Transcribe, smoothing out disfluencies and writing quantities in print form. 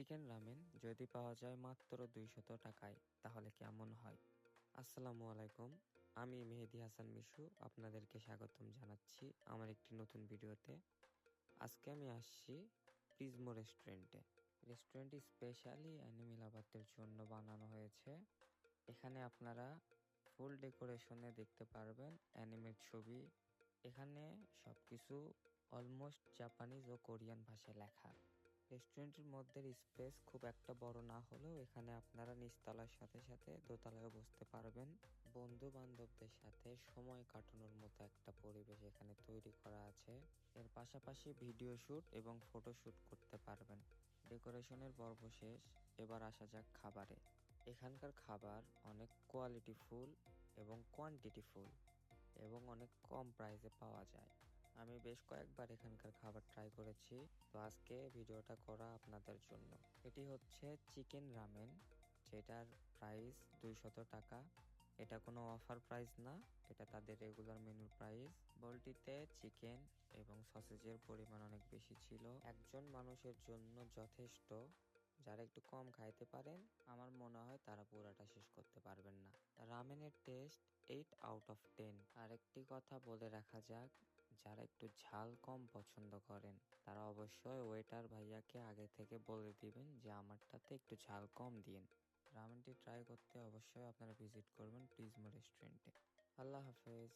Chicken ramen যদি পাওয়া যায় মাত্র 200 টাকায় তাহলে কেমন হয়? আসসালামু আলাইকুম, আমি মেহেদি হাসান মিশু আপনাদেরকে স্বাগতম জানাচ্ছি আমার একটি নতুন ভিডিওতে। আজকে আমি আসছি প্রিজমো রেস্টুরেন্টে। রেস্টুরেন্টটি স্পেশালি অ্যানিমি লাভারদের জন্য বানানো হয়েছে। এখানে আপনারা ফুল ডেকোরেশনে দেখতে পারবেন অ্যানিমের ছবি। এখানে সবকিছু অলমোস্ট জাপানিজ ও কোরিয়ান ভাষায় লেখা। রেস্টুরেন্টের মধ্যে স্পেস খুব একটা বড় না হলেও এখানে আপনারা নিচতলার সাথে সাথে দোতলায় বসতে পারবেন। বন্ধু বান্ধবদের সাথে সময় কাটানোর মতো একটা পরিবেশ এখানে তৈরি করা আছে। এর পাশাপাশি ভিডিও শুট এবং ফটো শুট করতে পারবেন। ডেকোরেশনের পর্ব শেষ, এবার আসা যাক খাবারে। এখানকার খাবার অনেক কোয়ালিটিফুল এবং কোয়ান্টিটিফুল এবং অনেক কম প্রাইসে পাওয়া যায়। আমি বেশ কয়েকবার এখানকার খাবার ট্রাই করেছি, তো আজকে ভিডিওটা করা আপনাদের জন্য। এটি হচ্ছে চিকেন রামেন, যেটার প্রাইস 200 টাকা। এটা কোনো অফার প্রাইস না, এটা তাদের রেগুলার মেনুর প্রাইস। বোলটিতে চিকেন এবং সসেজের পরিমাণ অনেক বেশি ছিল, একজন মানুষের জন্য যথেষ্ট। যারা একটু কম খাইতে পারেন, আমার মনে হয় তারা পুরাটা শেষ করতে পারবেন না। রামেনের টেস্ট 8 আউট অফ 10। আরেকটি কথা বলে রাখা যাক, যারা একটু ঝাল কম পছন্দ করেন তারা অবশ্যই ওয়েটার ভাইয়াকে আগে থেকে বলে দিবেন যে আমারটাতে একটু ঝাল কম দিন। রামেনটি ট্রাই করতে অবশ্যই আপনারা ভিজিট করবেন প্রিজমো রেস্টুরেন্টে। আল্লাহ হাফেজ।